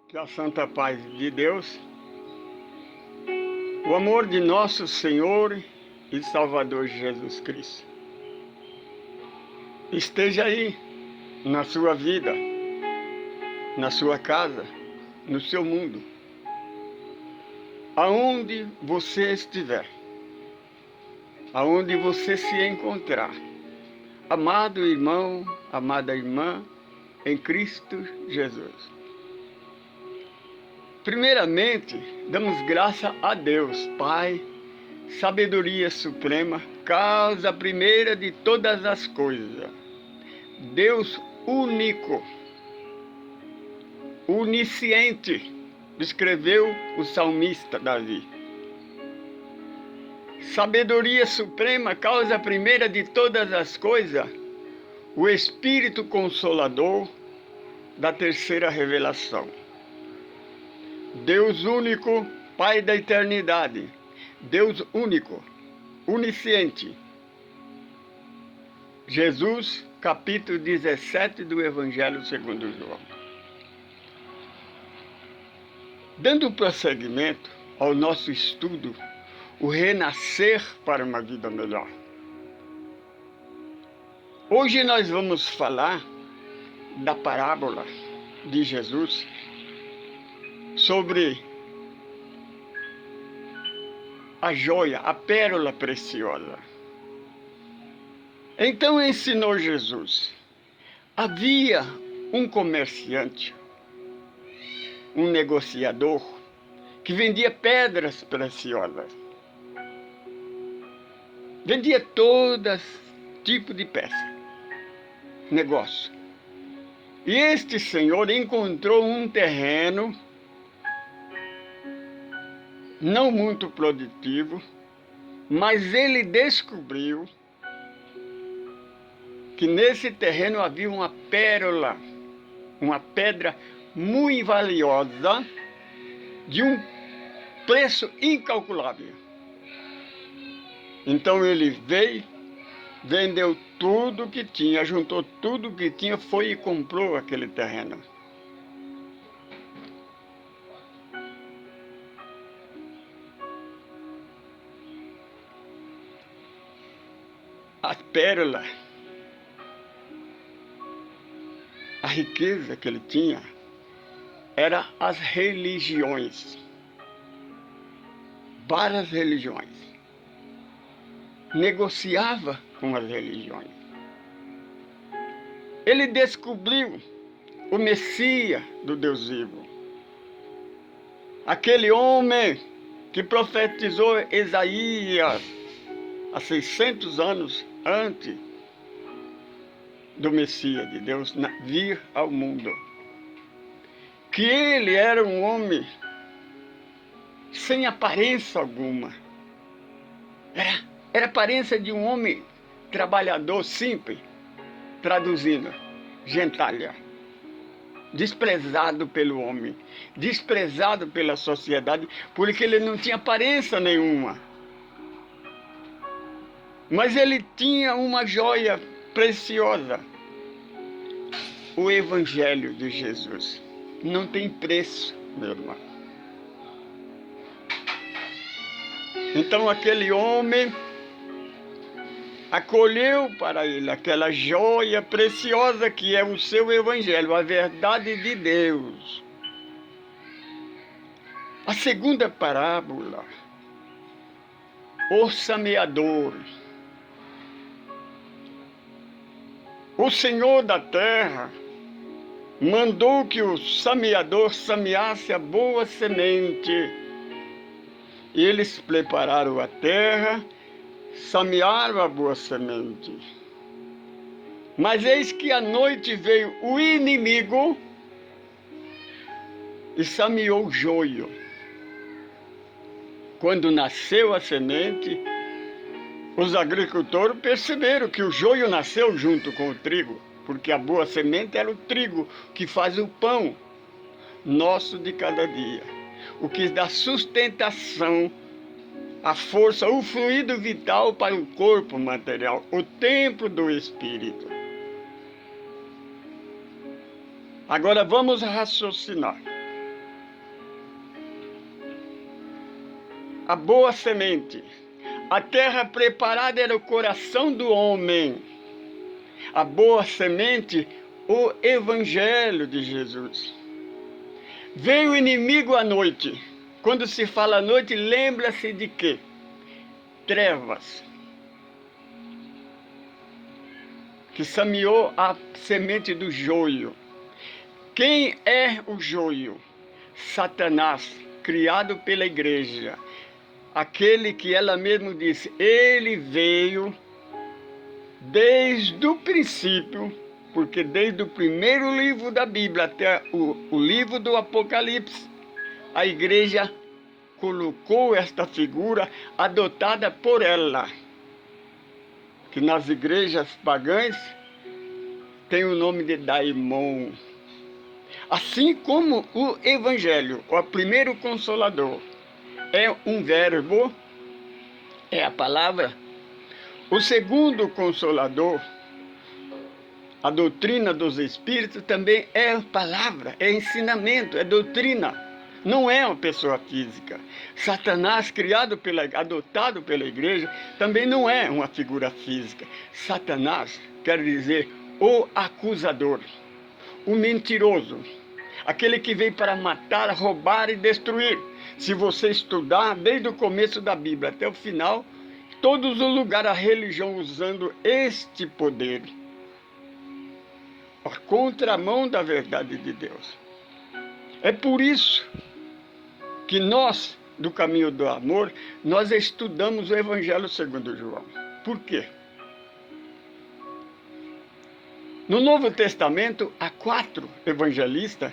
Que a santa paz de Deus, o amor de nosso Senhor e Salvador Jesus Cristo esteja aí na sua vida, na sua casa, no seu mundo, aonde você estiver, aonde você se encontrar. Amado irmão, amada irmã, em Cristo Jesus. Primeiramente, damos graça a Deus, Pai, sabedoria suprema, causa primeira de todas as coisas. Deus único, onisciente, escreveu o salmista Davi. Sabedoria suprema, causa primeira de todas as coisas, o Espírito Consolador da terceira revelação. Deus único, Pai da eternidade, Deus único, onisciente. Jesus, capítulo 17 do Evangelho segundo João. Dando prosseguimento ao nosso estudo, o renascer para uma vida melhor. Hoje nós vamos falar da parábola de Jesus sobre a joia, a pérola preciosa. Então ensinou Jesus. Havia um comerciante, um negociador, que vendia pedras preciosas. Vendia todas tipo de peça, negócio. E este senhor encontrou um terreno não muito produtivo, mas ele descobriu que nesse terreno havia uma pérola, uma pedra muito valiosa, de um preço incalculável. Então ele veio, vendeu tudo que tinha, juntou tudo que tinha, foi e comprou aquele terreno. A pérola, a riqueza que ele tinha, era as religiões. Várias religiões. Negociava com as religiões. Ele descobriu o Messias do Deus vivo. Aquele homem que profetizou Isaías há 600 anos antes do Messias de Deus vir ao mundo. Que ele era um homem sem aparência alguma. Era a aparência de um homem trabalhador simples, traduzindo, gentalha. Desprezado pelo homem, desprezado pela sociedade, porque ele não tinha aparência nenhuma. Mas ele tinha uma joia preciosa. O Evangelho de Jesus não tem preço, meu irmão. Então aquele homem acolheu para ele aquela joia preciosa que é o seu Evangelho, a verdade de Deus. A segunda parábola, o semeador. O Senhor da terra mandou que o semeador semeasse a boa semente. E eles prepararam a terra, semearam a boa semente. Mas eis que à noite veio o inimigo e semeou o joio. Quando nasceu a semente, os agricultores perceberam que o joio nasceu junto com o trigo, porque a boa semente era o trigo que faz o pão nosso de cada dia, o que dá sustentação, a força, o fluido vital para o corpo material, o templo do Espírito. Agora vamos raciocinar. a boa semente. A terra preparada era o coração do homem. A boa semente, o evangelho de Jesus. Veio o inimigo à noite. Quando se fala à noite, lembra-se de quê? Trevas. Que semeou a semente do joio. Quem é o joio? Satanás, criado pela igreja. Aquele que ela mesma disse, ele veio desde o princípio, porque desde o primeiro livro da Bíblia até o livro do Apocalipse, a igreja colocou esta figura adotada por ela, que nas igrejas pagãs tem o nome de Daimon. Assim como o Evangelho, o primeiro Consolador, é um verbo, é a palavra. O segundo Consolador, a doutrina dos Espíritos, também é palavra, é ensinamento, é doutrina. Não é uma pessoa física. Satanás, adotado pela igreja, também não é uma figura física. Satanás quer dizer o acusador, o mentiroso, aquele que veio para matar, roubar e destruir. Se você estudar desde o começo da Bíblia até o final, todos os lugares a religião usando este poder, a contramão da verdade de Deus. É por isso que nós, do Caminho do Amor, nós estudamos o Evangelho segundo João. Por quê? No Novo Testamento, há 4 evangelistas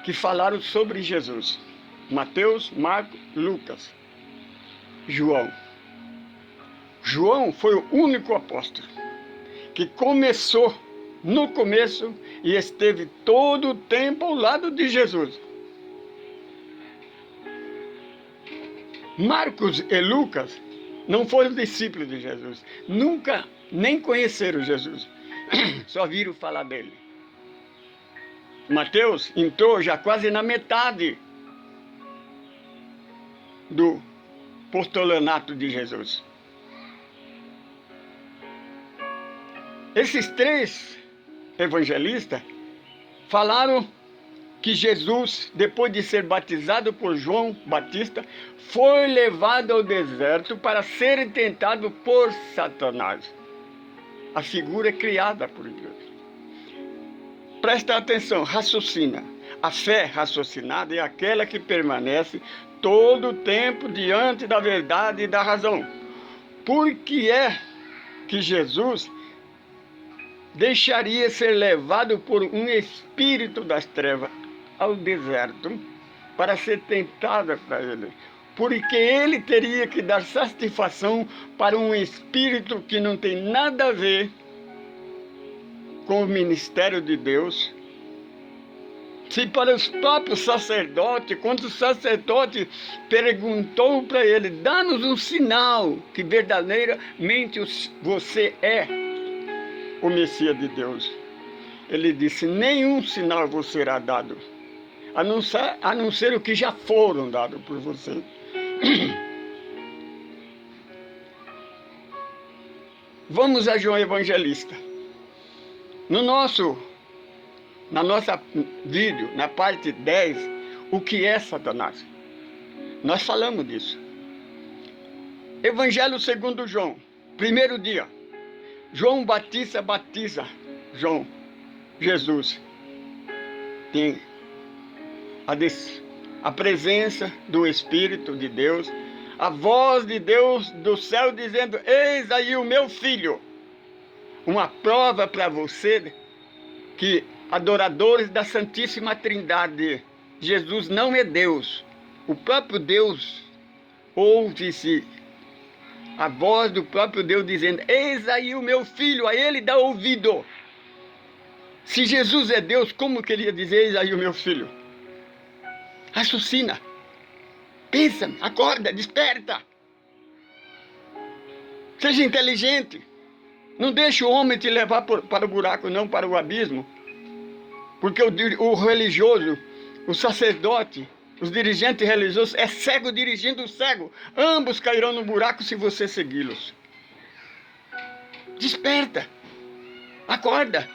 que falaram sobre Jesus. Mateus, Marcos, Lucas, João. João foi o único apóstolo que começou no começo e esteve todo o tempo ao lado de Jesus. Marcos e Lucas não foram discípulos de Jesus, nunca nem conheceram Jesus, só viram falar dele. Mateus entrou já quase na metade do apostolanato de Jesus. Esses 3 evangelistas falaram que Jesus, depois de ser batizado por João Batista, foi levado ao deserto para ser tentado por Satanás. A figura é criada por Deus. Presta atenção, raciocina. A fé raciocinada é aquela que permanece todo o tempo diante da verdade e da razão. Por que é que Jesus deixaria ser levado por um espírito das trevas ao deserto para ser tentado para ele? Porque ele teria que dar satisfação para um espírito que não tem nada a ver com o ministério de Deus. Se para os próprios sacerdotes, quando o sacerdote perguntou para ele, dá-nos um sinal que verdadeiramente você é o Messias de Deus. Ele disse, nenhum sinal vos será dado, a não ser o que já foram dados por você. Vamos a João Evangelista. Na nossa vídeo, na parte 10, o que é Satanás? Nós falamos disso. Evangelho segundo João, primeiro dia. João Batista batiza Jesus. Tem a presença do Espírito de Deus, a voz de Deus do céu dizendo, eis aí o meu filho. Uma prova para você que adoradores da Santíssima Trindade, Jesus não é Deus. O próprio Deus ouve-se a voz do próprio Deus dizendo, eis aí o meu filho, a ele dá ouvido. Se Jesus é Deus, como queria dizer, eis aí o meu filho? Raciocina, pensa, acorda, desperta. Seja inteligente. Não deixe o homem te levar para o buraco, não para o abismo. Porque o religioso, o sacerdote, Os dirigentes religiosos é cego dirigindo o cego. Ambos cairão no buraco se você segui-los. Desperta. Acorda.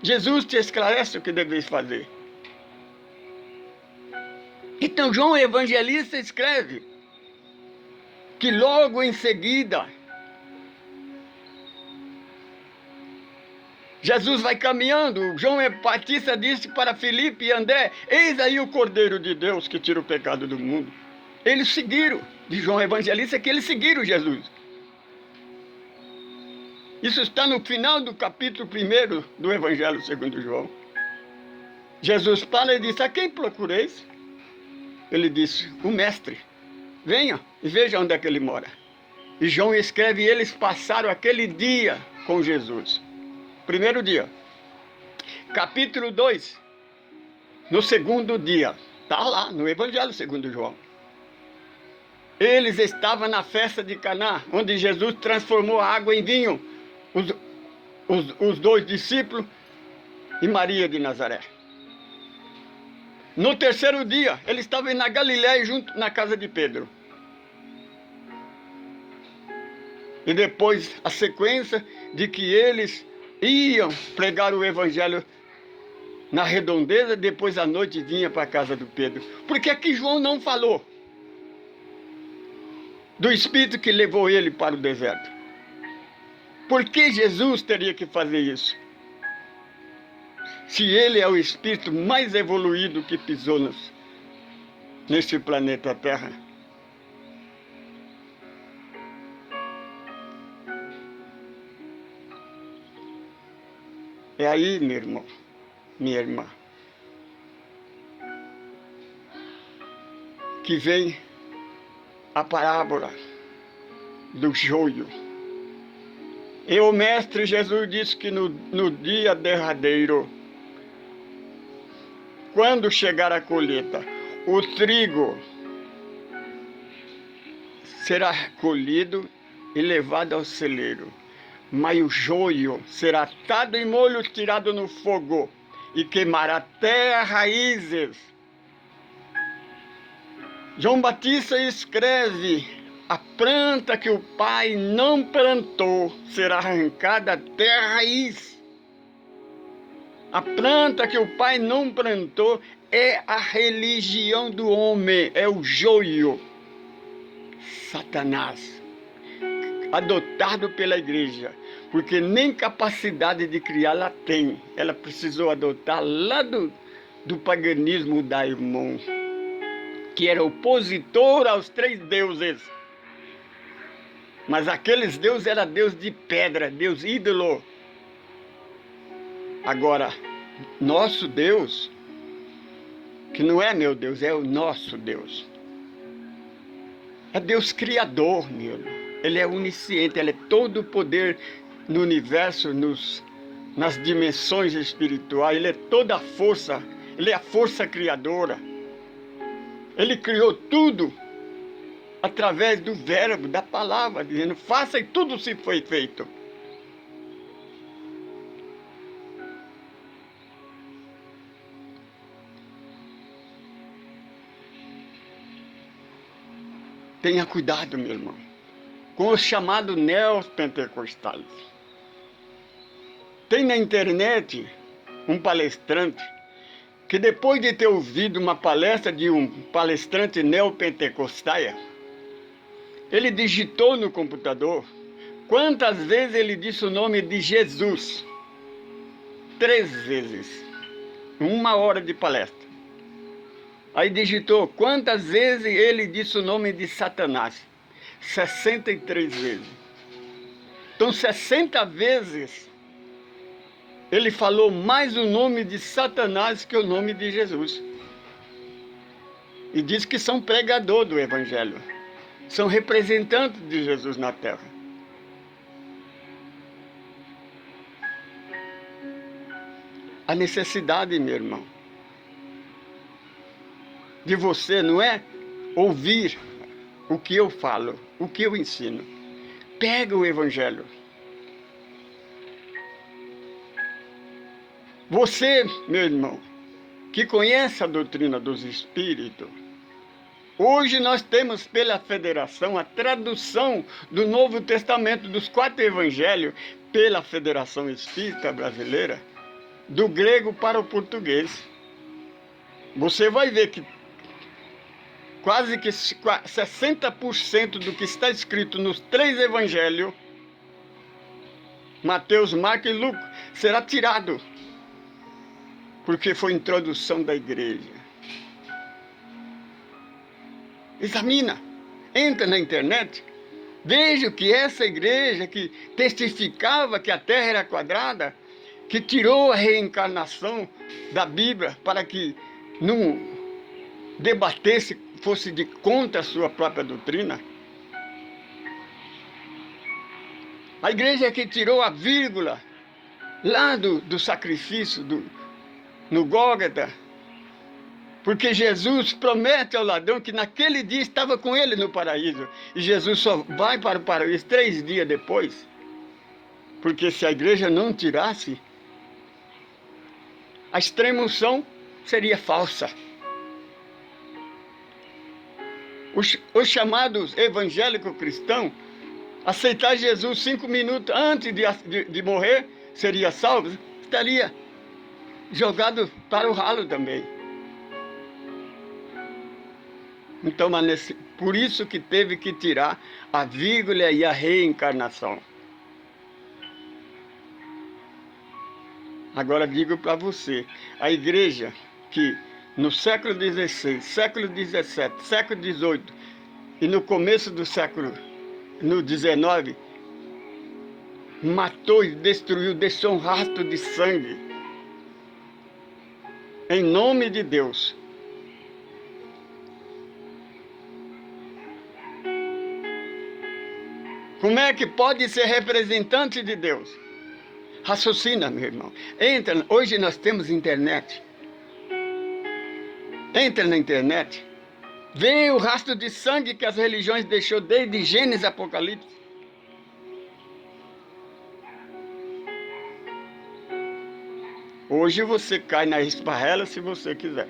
Jesus te esclarece o que deveis fazer. Então João Evangelista escreve que logo em seguida Jesus vai caminhando. João Batista disse para Filipe e André: eis aí o Cordeiro de Deus que tira o pecado do mundo. Eles seguiram, de João Evangelista, que eles seguiram Jesus. Isso está no final do capítulo 1 do Evangelho segundo João. Jesus para e disse: a quem procureis? Ele disse: o mestre. Venha e veja onde é que ele mora. E João escreve: eles passaram aquele dia com Jesus. Primeiro dia. Capítulo 2. No segundo dia. Está lá no Evangelho segundo João. Eles estavam na festa de Caná, onde Jesus transformou a água em vinho. Os dois discípulos e Maria de Nazaré. No terceiro dia, eles estavam na Galiléia, junto na casa de Pedro. E depois a sequência de que eles iam pregar o Evangelho na redondeza, depois à noite vinha para a casa do Pedro. Por que que João não falou do Espírito que levou ele para o deserto? Por que Jesus teria que fazer isso? Se ele é o Espírito mais evoluído que pisou nesse planeta Terra. É aí, meu irmão, minha irmã, que vem a parábola do joio. E o Mestre Jesus disse que no dia derradeiro, quando chegar a colheita, o trigo será colhido e levado ao celeiro, mas o joio será atado em molho, tirado no fogo, e queimará até as raízes. João Batista escreve: a planta que o Pai não plantou será arrancada até a raiz. A planta que o Pai não plantou é a religião do homem, é o joio. Satanás, adotado pela igreja, porque nem capacidade de criar ela tem. Ela precisou adotar lá do paganismo daimon, que era opositor aos 3 deuses. Mas aqueles deuses eram deus de pedra, deus ídolo. Agora, nosso Deus, que não é meu Deus, é o nosso Deus. É Deus criador, meu irmão. Ele é onisciente, ele é todo o poder no universo, nas dimensões espirituais. Ele é toda a força, ele é a força criadora. Ele criou tudo através do verbo, da palavra, dizendo: faça e tudo se foi feito. Tenha cuidado, meu irmão, com os chamados neopentecostais. Tem na internet um palestrante que, depois de ter ouvido uma palestra de um palestrante neopentecostal, ele digitou no computador quantas vezes ele disse o nome de Jesus. 3 vezes. 1 hora de palestra. Aí digitou quantas vezes ele disse o nome de Satanás. 63 vezes. Então 60 vezes ele falou mais o nome de Satanás que o nome de Jesus. E diz que são pregadores do Evangelho. São representantes de Jesus na terra. A necessidade, meu irmão, de você não é ouvir o que eu falo, o que eu ensino. Pega o Evangelho. Você, meu irmão, que conhece a doutrina dos espíritos. Hoje nós temos pela Federação a tradução do Novo Testamento, dos 4 Evangelhos, pela Federação Espírita Brasileira, do grego para o português. Você vai ver que quase que 60% do que está escrito nos 3 Evangelhos, Mateus, Marcos e Lucas, será tirado, porque foi introdução da igreja. Examina, entra na internet, veja que essa igreja que testificava que a Terra era quadrada, que tirou a reencarnação da Bíblia para que não debatesse, fosse de contra a sua própria doutrina. A igreja que tirou a vírgula lá do sacrifício no Gólgota, porque Jesus promete ao ladrão que naquele dia estava com ele no paraíso. E Jesus só vai para o paraíso 3 dias depois. Porque se a igreja não tirasse, a extrema-unção seria falsa. Os chamados evangélicos cristãos, aceitar Jesus 5 minutos antes de morrer, seria salvo, estaria jogado para o ralo também. Então, por isso que teve que tirar a vírgula e a reencarnação. Agora digo para você, a igreja que no século XVI, século XVII, século XVIII e no começo do século XIX, matou e destruiu, deixou um rastro de sangue. Em nome de Deus. Como é que pode ser representante de Deus? Raciocina, meu irmão. Entra, hoje nós temos internet. Entra na internet. Vê o rastro de sangue que as religiões deixou desde Gênesis e Apocalipse. Hoje você cai na esparrela se você quiser.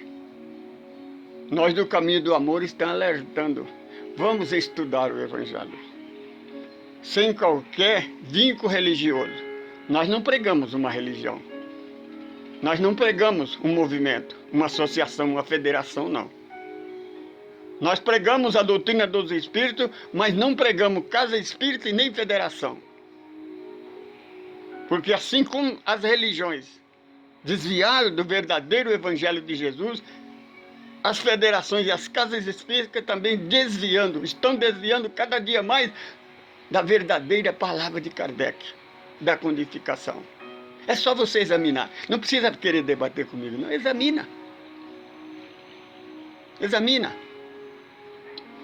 Nós do Caminho do Amor estamos alertando. Vamos estudar o Evangelho. Sem qualquer vínculo religioso. Nós não pregamos uma religião. Nós não pregamos um movimento, uma associação, uma federação, não. Nós pregamos a doutrina dos espíritos, mas não pregamos casa espírita e nem federação. Porque assim como as religiões desviaram do verdadeiro evangelho de Jesus, as federações e as casas espíritas também estão desviando cada dia mais da verdadeira palavra de Kardec, da codificação. É só você examinar. Não precisa querer debater comigo, não. Examina. Examina.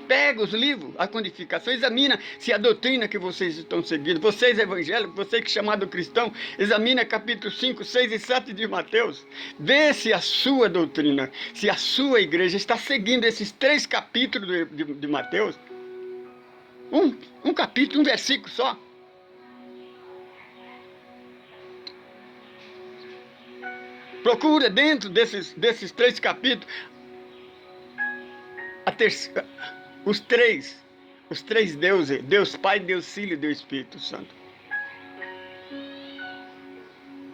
Pega os livros, a codificação, examina se a doutrina que vocês estão seguindo, vocês evangélicos, você que é chamado cristão, examina capítulo 5, 6 e 7 de Mateus. Vê se a sua doutrina, se a sua igreja está seguindo esses 3 capítulos de Mateus. Um capítulo, um versículo só. Procura dentro desses 3 capítulos os três deuses, Deus Pai, Deus Filho e Deus Espírito Santo.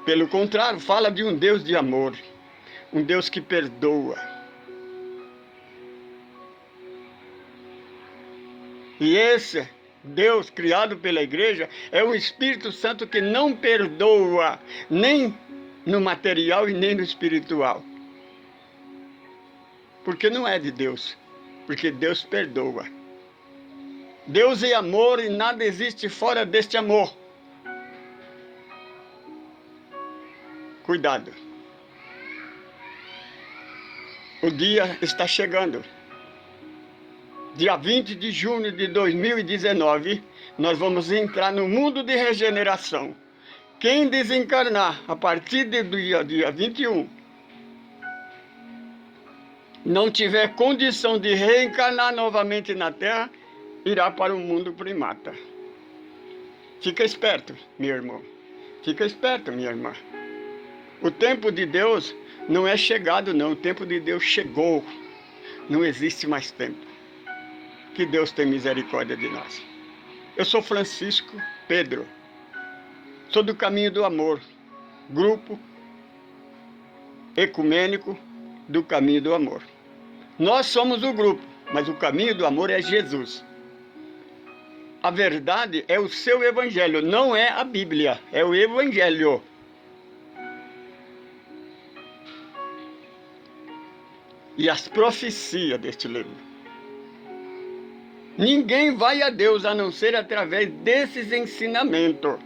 Pelo contrário, fala de um Deus de amor, um Deus que perdoa. E esse Deus criado pela igreja é um Espírito Santo que não perdoa, nem no material e nem no espiritual. Porque não é de Deus, porque Deus perdoa. Deus é amor e nada existe fora deste amor. Cuidado. O dia está chegando. Dia 20 de junho de 2019, nós vamos entrar no mundo de regeneração. Quem desencarnar a partir do dia 21, não tiver condição de reencarnar novamente na Terra, irá para o mundo primata. Fica esperto, meu irmão. Fica esperto, minha irmã. O tempo de Deus Não é chegado não, o tempo de Deus chegou. Não existe mais tempo. Que Deus tenha misericórdia de nós. Eu sou Francisco Pedro. Sou do Caminho do Amor. Grupo ecumênico do Caminho do Amor. Nós somos o grupo, mas o Caminho do Amor é Jesus. A verdade é o seu evangelho, não é a Bíblia, é o evangelho. E as profecias deste livro. Ninguém vai a Deus a não ser através desses ensinamentos.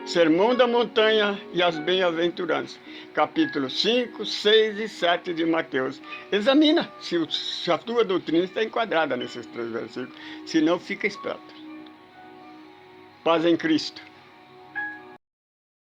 Sermão da Montanha e as Bem-aventuranças, capítulos 5, 6 e 7 de Mateus. Examina se a tua doutrina está enquadrada nesses 3 versículos, senão fica esperto. Paz em Cristo.